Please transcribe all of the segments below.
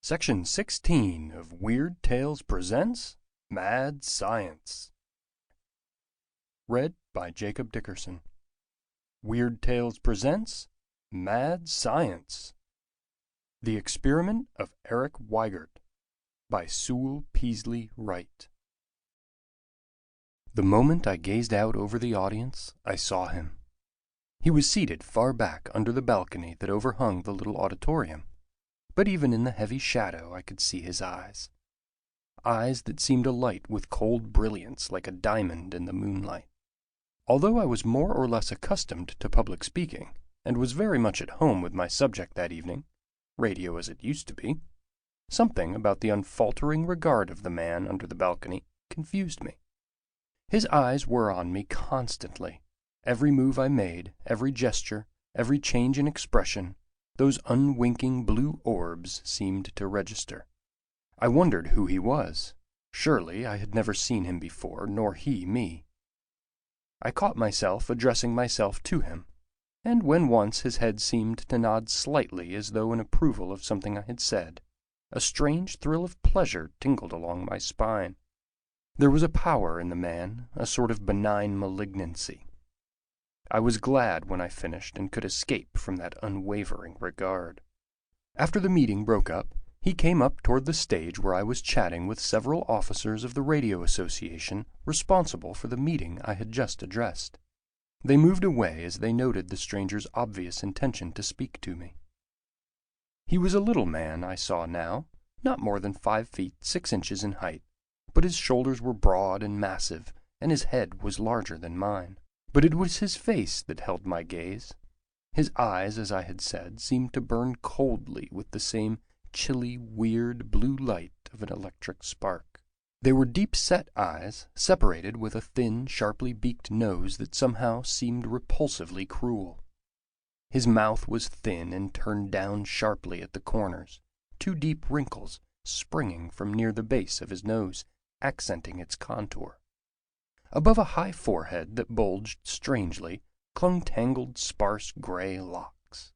Section 16 of Weird Tales presents Mad Science. Read by Jacob Dickerson. Weird Tales presents Mad Science. The Experiment of Erich Weigert by Sewell Peaslee Wright. The moment I gazed out over the audience, I saw him. He was seated far back under the balcony that overhung the little auditorium. But even in the heavy shadow I could see his eyes. Eyes that seemed alight with cold brilliance like a diamond in the moonlight. Although I was more or less accustomed to public speaking, and was very much at home with my subject that evening, radio as it used to be, something about the unfaltering regard of the man under the balcony confused me. His eyes were on me constantly. Every move I made, every gesture, every change in expression, those unwinking blue orbs seemed to register. I wondered who he was. Surely I had never seen him before, nor he me. I caught myself addressing myself to him, and when once his head seemed to nod slightly as though in approval of something I had said, a strange thrill of pleasure tingled along my spine. There was a power in the man, a sort of benign malignancy. I was glad when I finished and could escape from that unwavering regard. After the meeting broke up, he came up toward the stage where I was chatting with several officers of the Radio Association responsible for the meeting I had just addressed. They moved away as they noted the stranger's obvious intention to speak to me. He was a little man, I saw now, not more than 5 feet 6 inches in height, but his shoulders were broad and massive, and his head was larger than mine. But it was his face that held my gaze. His eyes, as I had said, seemed to burn coldly with the same chilly, weird blue light of an electric spark. They were deep-set eyes, separated with a thin, sharply beaked nose that somehow seemed repulsively cruel. His mouth was thin and turned down sharply at the corners, 2 deep wrinkles springing from near the base of his nose, accenting its contour. Above a high forehead that bulged strangely clung tangled, sparse gray locks.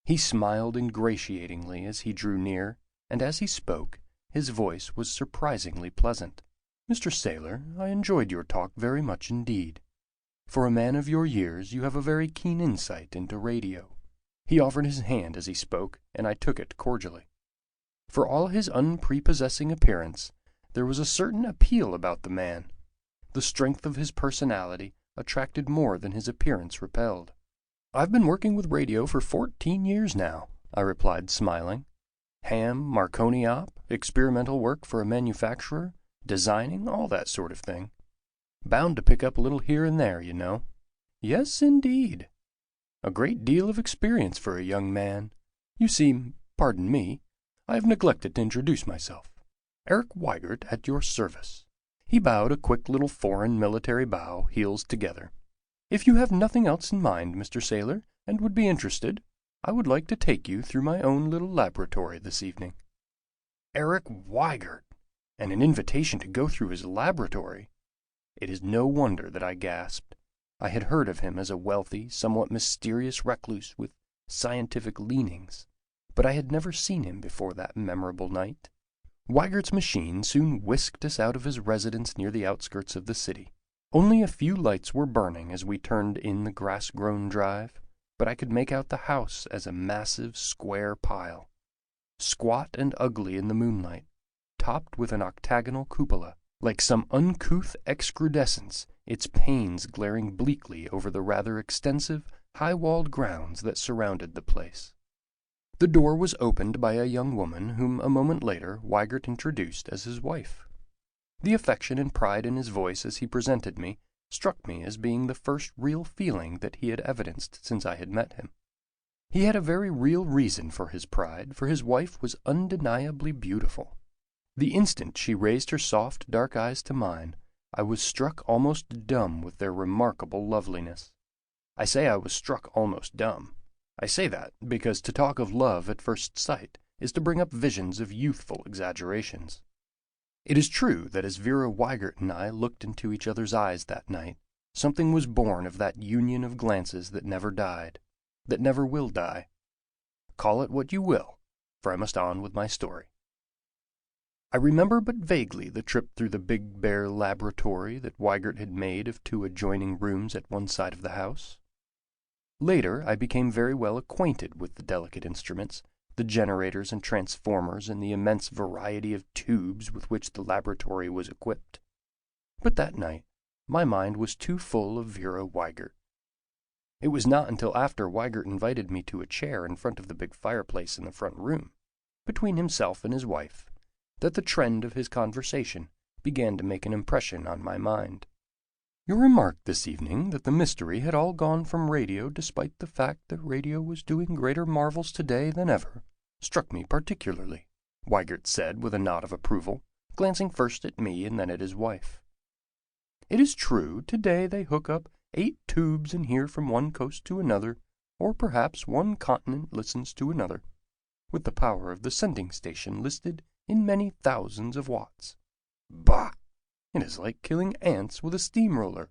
He smiled ingratiatingly as he drew near, and as he spoke, his voice was surprisingly pleasant. "Mr. Saylor, I enjoyed your talk very much indeed. For a man of your years, you have a very keen insight into radio." He offered his hand as he spoke, and I took it cordially. For all his unprepossessing appearance, there was a certain appeal about the man. The strength of his personality attracted more than his appearance repelled. "I've been working with radio for 14 years now," I replied, smiling. "Ham, Marconi op, experimental work for a manufacturer, designing, all that sort of thing. Bound to pick up a little here and there, you know." "Yes, indeed." "A great deal of experience for a young man. You see, pardon me, I have neglected to introduce myself. Erich Weigert at your service." He bowed a quick little foreign military bow, heels together. "If you have nothing else in mind, Mr. Saylor, and would be interested, I would like to take you through my own little laboratory this evening." Erich Weigert, and an invitation to go through his laboratory! It is no wonder that I gasped. I had heard of him as a wealthy, somewhat mysterious recluse with scientific leanings, but I had never seen him before that memorable night. Weigert's machine soon whisked us out of his residence near the outskirts of the city. Only a few lights were burning as we turned in the grass-grown drive, but I could make out the house as a massive square pile, squat and ugly in the moonlight, topped with an octagonal cupola, like some uncouth excrudescence, its panes glaring bleakly over the rather extensive, high-walled grounds that surrounded the place. The door was opened by a young woman whom a moment later Weigert introduced as his wife. The affection and pride in his voice as he presented me struck me as being the first real feeling that he had evidenced since I had met him. He had a very real reason for his pride, for his wife was undeniably beautiful. The instant she raised her soft, dark eyes to mine, I was struck almost dumb with their remarkable loveliness. I say I was struck almost dumb. I say that because to talk of love at first sight is to bring up visions of youthful exaggerations. It is true that as Vera Weigert and I looked into each other's eyes that night, something was born of that union of glances that never died, that never will die. Call it what you will, for I must on with my story. I remember but vaguely the trip through the big bare laboratory that Weigert had made of 2 adjoining rooms at one side of the house. Later I became very well acquainted with the delicate instruments, the generators and transformers, and the immense variety of tubes with which the laboratory was equipped. But that night my mind was too full of Vera Weigert. It was not until after Weigert invited me to a chair in front of the big fireplace in the front room, between himself and his wife, that the trend of his conversation began to make an impression on my mind. You remarked this evening that the mystery had all gone from radio, despite the fact that radio was doing greater marvels today than ever, struck me particularly, Weigert said with a nod of approval, glancing first at me and then at his wife. It is true, today they hook up 8 tubes and hear from one coast to another, or perhaps one continent listens to another, with the power of the sending station listed in many thousands of watts. Bah! It is like killing ants with a steamroller.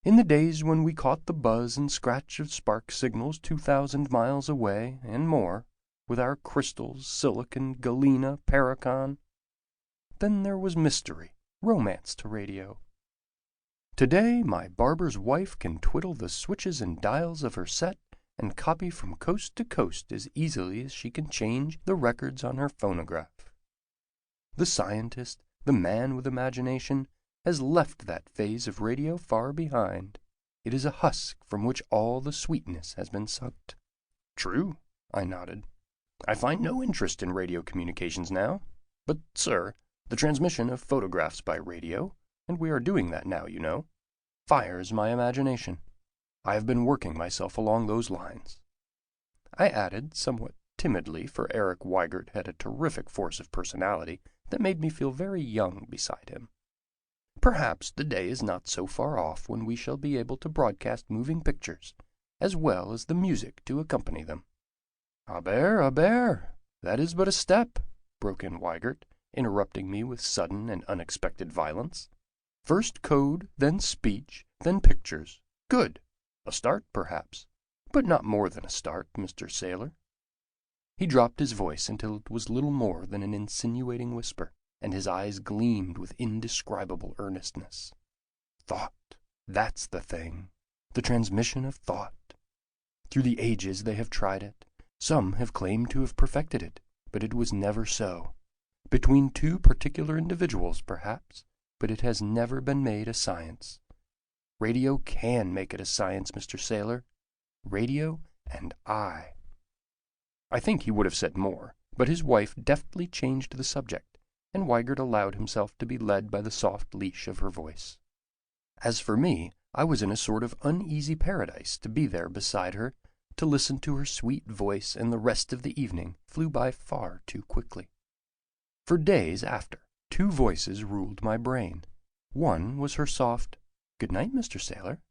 In the days when we caught the buzz and scratch of spark signals 2,000 miles away and more, with our crystals, silicon, galena, paracon, then there was mystery, romance to radio. Today my barber's wife can twiddle the switches and dials of her set and copy from coast to coast as easily as she can change the records on her phonograph. The scientist, the man with imagination, has left that phase of radio far behind. It is a husk from which all the sweetness has been sucked. True, I nodded. I find no interest in radio communications now. But, sir, the transmission of photographs by radio, and we are doing that now, you know, fires my imagination. I have been working myself along those lines. I added, somewhat timidly, for Erich Weigert had a terrific force of personality that made me feel very young beside him. Perhaps the day is not so far off when we shall be able to broadcast moving pictures, as well as the music to accompany them. Aber, that is but a step, broke in Weigert, interrupting me with sudden and unexpected violence. First code, then speech, then pictures. Good. A start, perhaps, but not more than a start, Mr. Sailor. He dropped his voice until it was little more than an insinuating whisper, and his eyes gleamed with indescribable earnestness. Thought, that's the thing, the transmission of thought. Through the ages they have tried it. Some have claimed to have perfected it, but it was never so. Between 2 particular individuals, perhaps, but it has never been made a science. Radio can make it a science, Mr. Sailor. Radio and I think he would have said more, but his wife deftly changed the subject, and Weigert allowed himself to be led by the soft leash of her voice. As for me, I was in a sort of uneasy paradise to be there beside her, to listen to her sweet voice, and the rest of the evening flew by far too quickly. For days after, 2 voices ruled my brain. One was her soft, "Good night, Mr. Sailor,"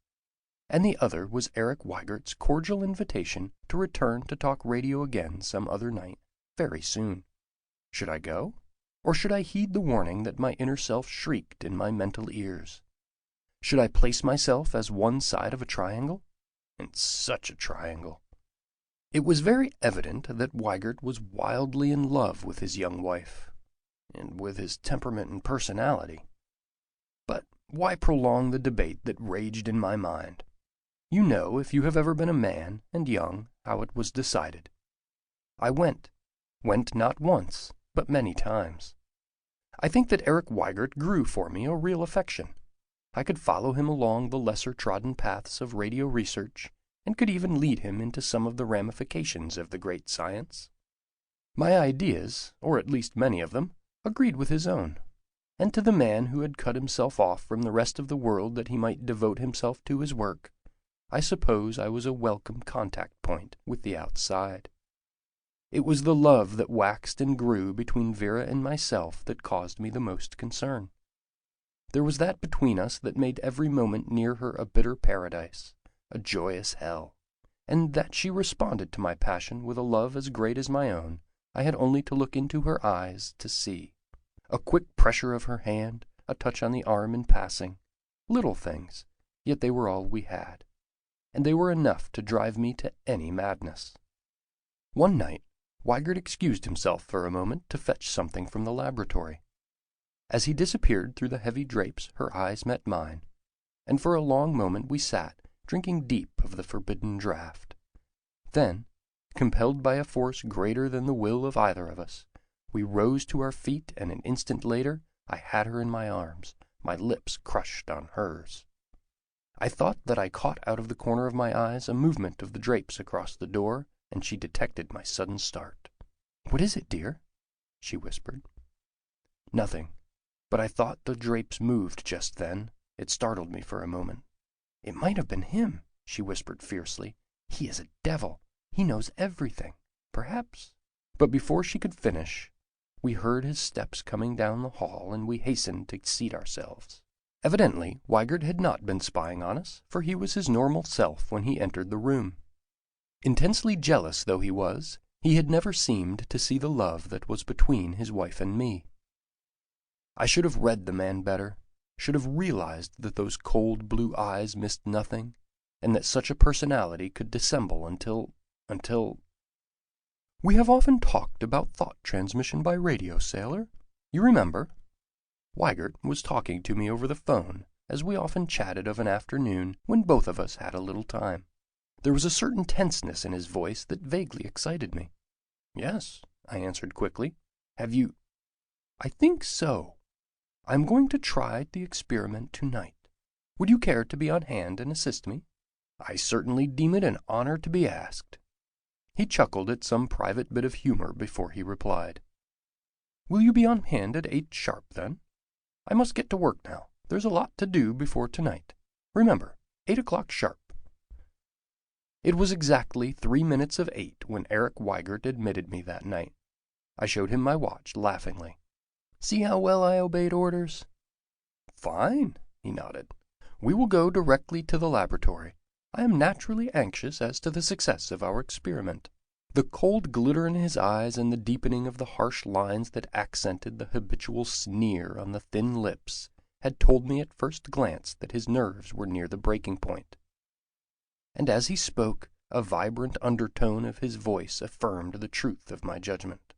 and the other was Erich Weigert's cordial invitation to return to talk radio again some other night, very soon. Should I go, or should I heed the warning that my inner self shrieked in my mental ears? Should I place myself as one side of a triangle? And such a triangle! It was very evident that Weigert was wildly in love with his young wife, and with his temperament and personality. But why prolong the debate that raged in my mind? You know, if you have ever been a man, and young, how it was decided. I went not once, but many times. I think that Erich Weigert grew for me a real affection. I could follow him along the lesser trodden paths of radio research, and could even lead him into some of the ramifications of the great science. My ideas, or at least many of them, agreed with his own, and to the man who had cut himself off from the rest of the world that he might devote himself to his work, I suppose I was a welcome contact point with the outside. It was the love that waxed and grew between Vera and myself that caused me the most concern. There was that between us that made every moment near her a bitter paradise, a joyous hell, and that she responded to my passion with a love as great as my own, I had only to look into her eyes to see. A quick pressure of her hand, a touch on the arm in passing, little things, yet they were all we had, and they were enough to drive me to any madness. One night, Weigert excused himself for a moment to fetch something from the laboratory. As he disappeared through the heavy drapes, her eyes met mine, and for a long moment we sat, drinking deep of the forbidden draught. Then, compelled by a force greater than the will of either of us, we rose to our feet, and an instant later I had her in my arms, my lips crushed on hers. I thought that I caught out of the corner of my eyes a movement of the drapes across the door, and she detected my sudden start. "What is it, dear?" she whispered. "Nothing, but I thought the drapes moved just then. It startled me for a moment." "It might have been him," she whispered fiercely. "He is a devil. He knows everything. Perhaps—" But before she could finish, we heard his steps coming down the hall, and we hastened to seat ourselves. Evidently, Weigert had not been spying on us, for he was his normal self when he entered the room. Intensely jealous though he was, he had never seemed to see the love that was between his wife and me. I should have read the man better, should have realized that those cold blue eyes missed nothing, and that such a personality could dissemble until... "We have often talked about thought transmission by radio, sailor. You remember?" Weigert was talking to me over the phone, as we often chatted of an afternoon when both of us had a little time. There was a certain tenseness in his voice that vaguely excited me. "Yes," I answered quickly. "Have you—" "I think so. I'm going to try the experiment tonight. Would you care to be on hand and assist me?" "I certainly deem it an honor to be asked." He chuckled at some private bit of humor before he replied. "Will you be on hand at 8 sharp, then? I must get to work now. There's a lot to do before tonight. Remember, 8 o'clock sharp." It was exactly 3 minutes of 8 when Erich Weigert admitted me that night. I showed him my watch laughingly. "See how well I obeyed orders?" "Fine," he nodded. "We will go directly to the laboratory. I am naturally anxious as to the success of our experiment." The cold glitter in his eyes and the deepening of the harsh lines that accented the habitual sneer on the thin lips had told me at first glance that his nerves were near the breaking point. And as he spoke, a vibrant undertone of his voice affirmed the truth of my judgment.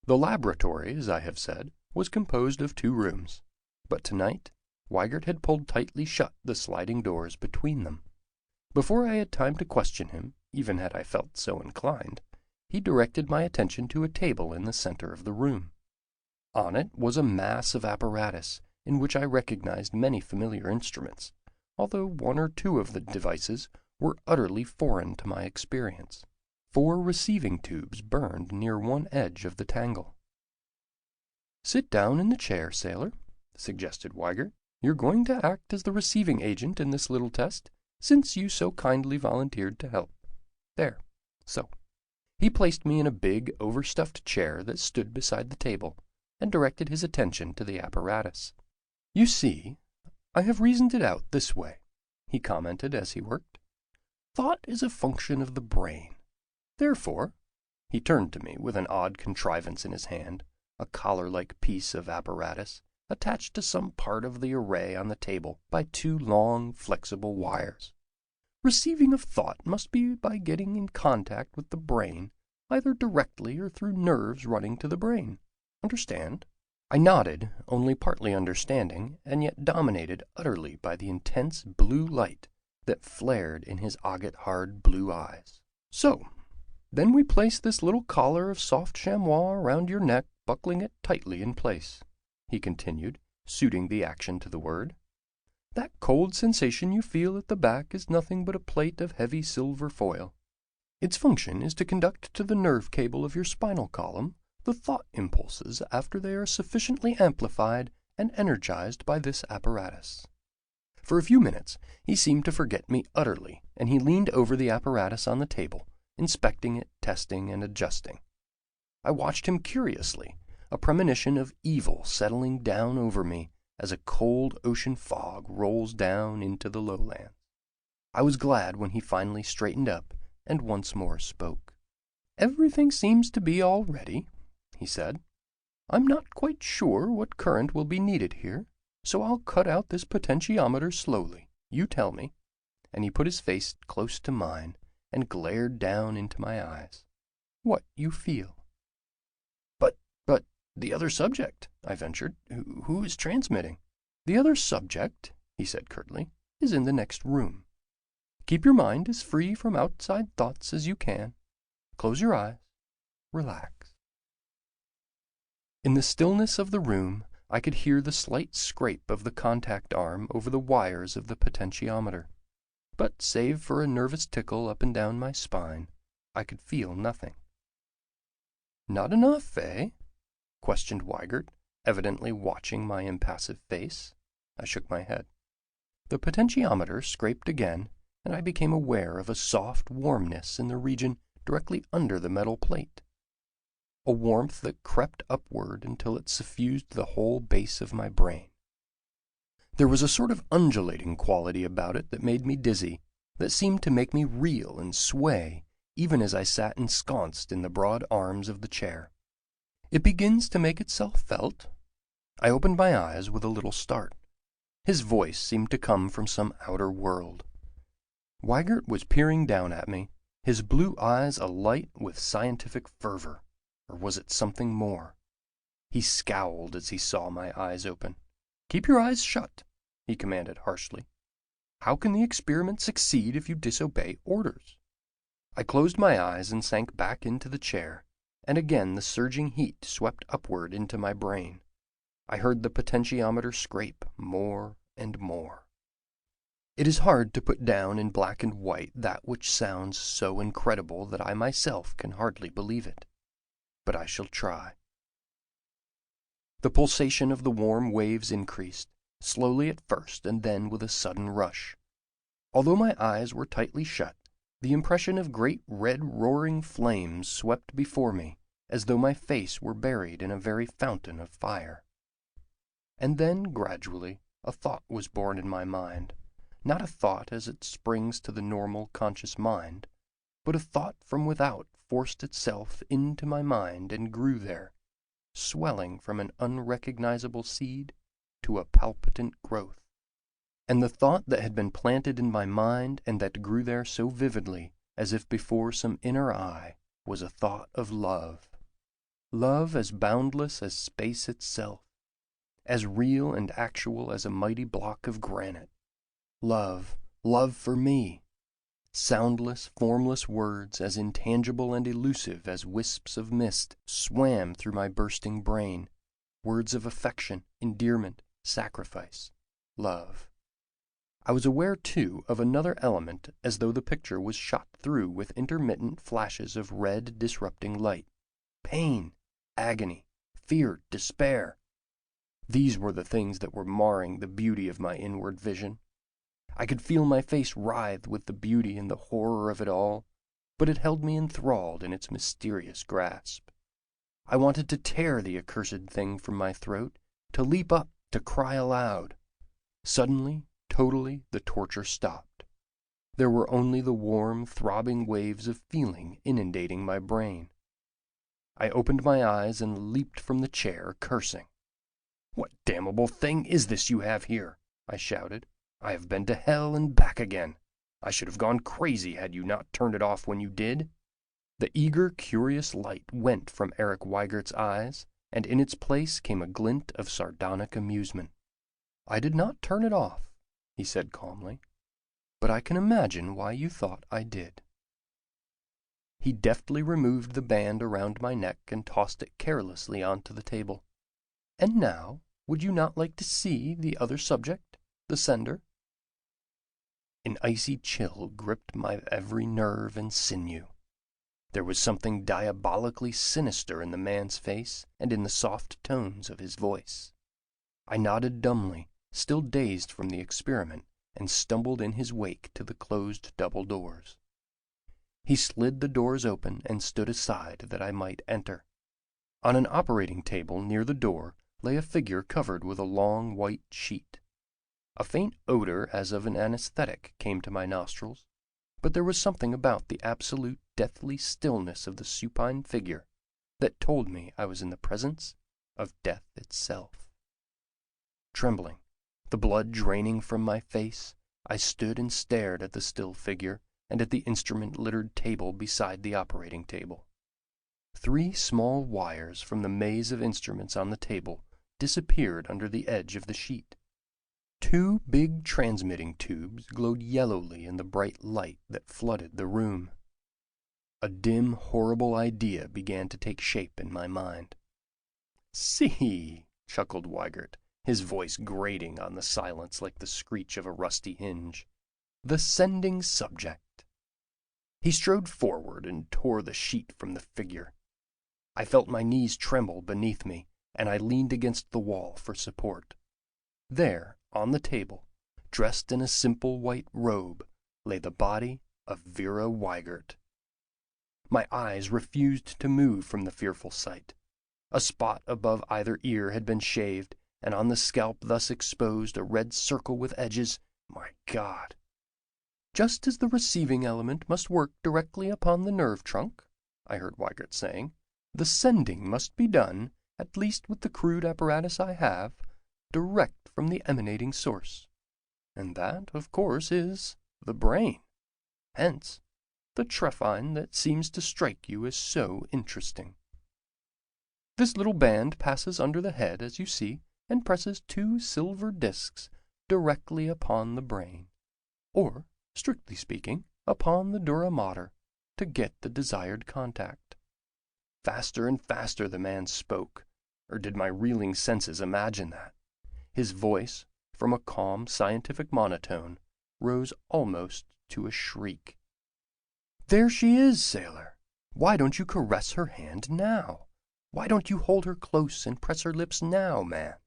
The laboratory, as I have said, was composed of 2 rooms, but tonight Weigert had pulled tightly shut the sliding doors between them. Before I had time to question him, even had I felt so inclined, he directed my attention to a table in the center of the room. On it was a mass of apparatus, in which I recognized many familiar instruments, although 1 or 2 of the devices were utterly foreign to my experience. 4 receiving tubes burned near one edge of the tangle. "Sit down in the chair, sailor," suggested Weigert. "You're going to act as the receiving agent in this little test, since you so kindly volunteered to help. There, so." He placed me in a big, overstuffed chair that stood beside the table, and directed his attention to the apparatus. "You see, I have reasoned it out this way," he commented as he worked. "Thought is a function of the brain. Therefore," he turned to me with an odd contrivance in his hand, a collar-like piece of apparatus, attached to some part of the array on the table by 2 long, flexible wires. "Receiving of thought must be by getting in contact with the brain, either directly or through nerves running to the brain. Understand?" I nodded, only partly understanding, and yet dominated utterly by the intense blue light that flared in his agate-hard blue eyes. "So, then we place this little collar of soft chamois around your neck, buckling it tightly in place," he continued, suiting the action to the word. "That cold sensation you feel at the back is nothing but a plate of heavy silver foil. Its function is to conduct to the nerve cable of your spinal column the thought impulses after they are sufficiently amplified and energized by this apparatus." For a few minutes he seemed to forget me utterly, and he leaned over the apparatus on the table, inspecting it, testing, and adjusting. I watched him curiously, a premonition of evil settling down over me as a cold ocean fog rolls down into the lowlands. I was glad when he finally straightened up and once more spoke. "Everything seems to be all ready," he said. "I'm not quite sure what current will be needed here, so I'll cut out this potentiometer slowly. You tell me." And he put his face close to mine and glared down into my eyes. what you feel. But the other subject, I ventured. Who is transmitting? The other subject, he said curtly, is in the next room. Keep your mind as free from outside thoughts as you can. Close your eyes. Relax. In the stillness of the room, I could hear the slight scrape of the contact arm over the wires of the potentiometer. But save for a nervous tickle up and down my spine, I could feel nothing. Not enough, eh? Questioned Weigert, evidently watching my impassive face. I shook my head. The potentiometer scraped again, and I became aware of a soft warmness in the region directly under the metal plate. A warmth that crept upward until it suffused the whole base of my brain. There was a sort of undulating quality about it that made me dizzy, that seemed to make me reel and sway, even as I sat ensconced in the broad arms of the chair. It begins to make itself felt? I opened my eyes with a little start. His voice seemed to come from some outer world. Weigert was peering down at me, his blue eyes alight with scientific fervor. Or was it something more? He scowled as he saw my eyes open. Keep your eyes shut, he commanded harshly. How can the experiment succeed if you disobey orders? I closed my eyes and sank back into the chair, and again the surging heat swept upward into my brain. I heard the potentiometer scrape more and more. It is hard to put down in black and white that which sounds so incredible that I myself can hardly believe it. But I shall try. The pulsation of the warm waves increased, slowly at first and then with a sudden rush. Although my eyes were tightly shut, the impression of great red roaring flames swept before me, as though my face were buried in a very fountain of fire. And then, gradually, a thought was born in my mind, not a thought as it springs to the normal conscious mind, but a thought from without forced itself into my mind and grew there, swelling from an unrecognizable seed to a palpitant growth. And the thought that had been planted in my mind and that grew there so vividly, as if before some inner eye, was a thought of love. Love as boundless as space itself, as real and actual as a mighty block of granite. Love, love for me. Soundless, formless words, as intangible and elusive as wisps of mist, swam through my bursting brain. Words of affection, endearment, sacrifice, love. I was aware, too, of another element, as though the picture was shot through with intermittent flashes of red, disrupting light. Pain, agony, fear, despair. These were the things that were marring the beauty of my inward vision. I could feel my face writhe with the beauty and the horror of it all, but it held me enthralled in its mysterious grasp. I wanted to tear the accursed thing from my throat, to leap up, to cry aloud. Suddenly, totally, the torture stopped. There were only the warm, throbbing waves of feeling inundating my brain. I opened my eyes and leaped from the chair, cursing. "What damnable thing is this you have here?" I shouted. "I have been to hell and back again. I should have gone crazy had you not turned it off when you did." The eager, curious light went from Erich Weigert's eyes, and in its place came a glint of sardonic amusement. "I did not turn it off," he said calmly, "but I can imagine why you thought I did." He deftly removed the band around my neck and tossed it carelessly onto the table. "And now, would you not like to see the other subject, the sender?" An icy chill gripped my every nerve and sinew. There was something diabolically sinister in the man's face and in the soft tones of his voice. I nodded dumbly, still dazed from the experiment, and stumbled in his wake to the closed double doors. He slid the doors open and stood aside that I might enter. On an operating table near the door lay a figure covered with a long white sheet. A faint odor as of an anesthetic came to my nostrils, but there was something about the absolute deathly stillness of the supine figure that told me I was in the presence of death itself. Trembling, the blood draining from my face, I stood and stared at the still figure and at the instrument-littered table beside the operating table. 3 small wires from the maze of instruments on the table disappeared under the edge of the sheet. 2 big transmitting tubes glowed yellowly in the bright light that flooded the room. A dim, horrible idea began to take shape in my mind. "See," chuckled Weigert, his voice grating on the silence like the screech of a rusty hinge. "The sending subject." He strode forward and tore the sheet from the figure. I felt my knees tremble beneath me, and I leaned against the wall for support. There, on the table, dressed in a simple white robe, lay the body of Vera Weigert. My eyes refused to move from the fearful sight. A spot above either ear had been shaved, and on the scalp thus exposed a red circle with edges. My God! "Just as the receiving element must work directly upon the nerve trunk," I heard Weigert saying, "the sending must be done, at least with the crude apparatus I have, direct from the emanating source. And that, of course, is the brain. Hence, the trephine that seems to strike you as so interesting. This little band passes under the head, as you see, and presses 2 silver discs directly upon the brain, or, strictly speaking, upon the dura mater, to get the desired contact." Faster and faster the man spoke, or did my reeling senses imagine that? His voice, from a calm, scientific monotone, rose almost to a shriek. "There she is, sailor! Why don't you caress her hand now? Why don't you hold her close and press her lips now, man?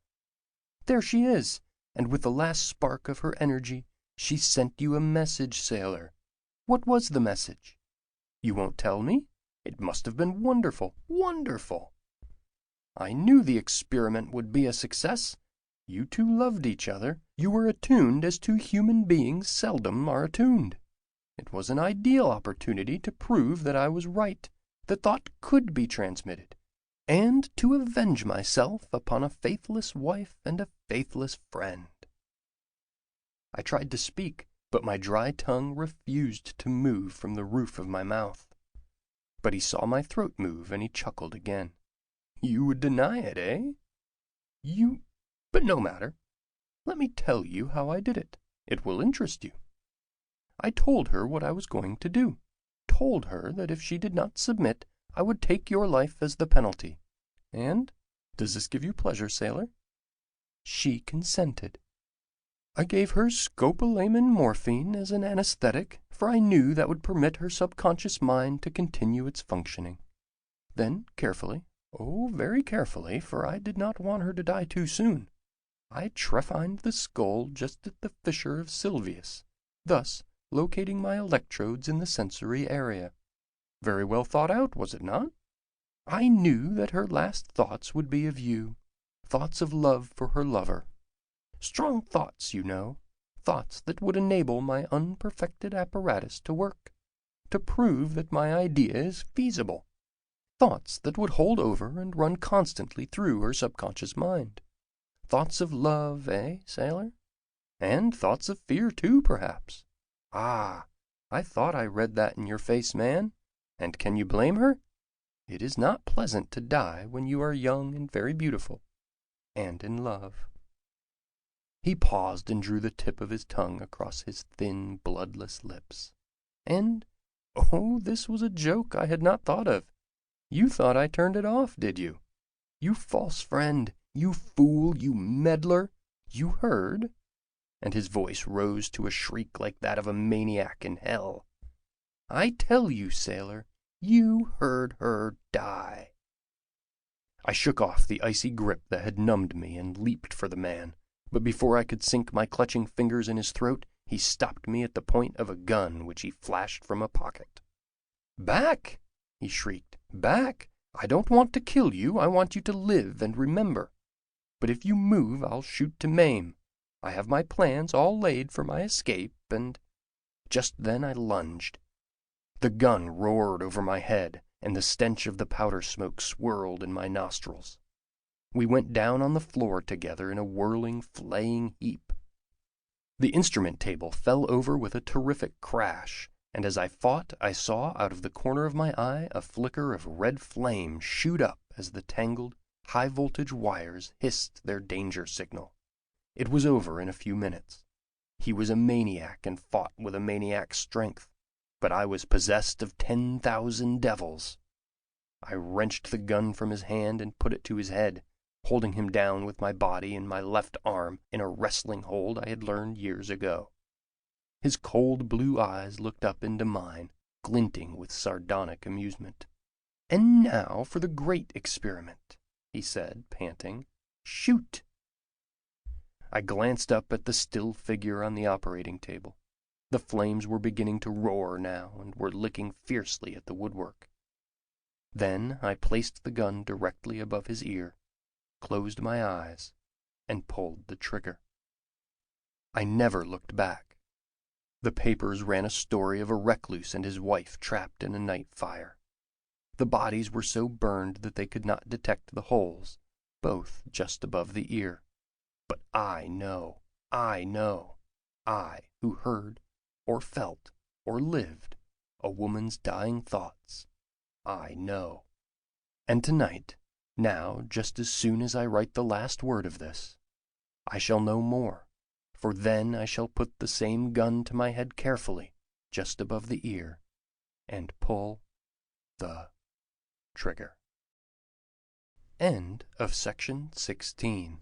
There she is, and with the last spark of her energy, she sent you a message, sailor. What was the message? You won't tell me? It must have been wonderful, wonderful! I knew the experiment would be a success. You 2 loved each other. You were attuned as 2 human beings seldom are attuned. It was an ideal opportunity to prove that I was right, that thought could be transmitted, and to avenge myself upon a faithless wife and a faithless friend." I tried to speak, but my dry tongue refused to move from the roof of my mouth. But he saw my throat move, and he chuckled again. "You would deny it, eh? But no matter. Let me tell you how I did it. It will interest you. I told her what I was going to do. Told her that if she did not submit, I would take your life as the penalty. And, does this give you pleasure, sailor? She consented. I gave her scopolamine morphine as an anesthetic, for I knew that would permit her subconscious mind to continue its functioning. Then, carefully, oh, very carefully, for I did not want her to die too soon, I trephined the skull just at the fissure of Sylvius, thus locating my electrodes in the sensory area. Very well thought out, was it not? I knew that her last thoughts would be of you, thoughts of love for her lover. Strong thoughts, you know, thoughts that would enable my unperfected apparatus to work, to prove that my idea is feasible. Thoughts that would hold over and run constantly through her subconscious mind. Thoughts of love, eh, sailor? And thoughts of fear, too, perhaps. Ah, I thought I read that in your face, man. And can you blame her? It is not pleasant to die when you are young and very beautiful, and in love." He paused and drew the tip of his tongue across his thin, bloodless lips. And, oh, this was a joke I had not thought of. You thought I turned it off, did you? You false friend, you fool, you meddler, you heard? And his voice rose to a shriek like that of a maniac in hell. I tell you, sailor, you heard her die. I shook off the icy grip that had numbed me and leaped for the man. But before I could sink my clutching fingers in his throat, he stopped me at the point of a gun which he flashed from a pocket. "Back!" he shrieked. "Back! I don't want to kill you. I want you to live and remember. But if you move, I'll shoot to maim. I have my plans all laid for my escape, and—" Just then I lunged. The gun roared over my head, and the stench of the powder smoke swirled in my nostrils. We went down on the floor together in a whirling, flaying heap. The instrument table fell over with a terrific crash, and as I fought I saw out of the corner of my eye a flicker of red flame shoot up as the tangled, high-voltage wires hissed their danger signal. It was over in a few minutes. He was a maniac and fought with a maniac's strength, but I was possessed of 10,000 devils. I wrenched the gun from his hand and put it to his head, holding him down with my body and my left arm in a wrestling hold I had learned years ago. His cold blue eyes looked up into mine, glinting with sardonic amusement. "And now for the great experiment," he said, panting. "Shoot!" I glanced up at the still figure on the operating table. The flames were beginning to roar now and were licking fiercely at the woodwork. Then I placed the gun directly above his ear, closed my eyes, and pulled the trigger. I never looked back. The papers ran a story of a recluse and his wife trapped in a night fire. The bodies were so burned that they could not detect the holes, both just above the ear. But I know, I who heard, or felt, or lived, a woman's dying thoughts, I know. And tonight, now, just as soon as I write the last word of this, I shall know more, for then I shall put the same gun to my head carefully, just above the ear, and pull the trigger. End of section 16.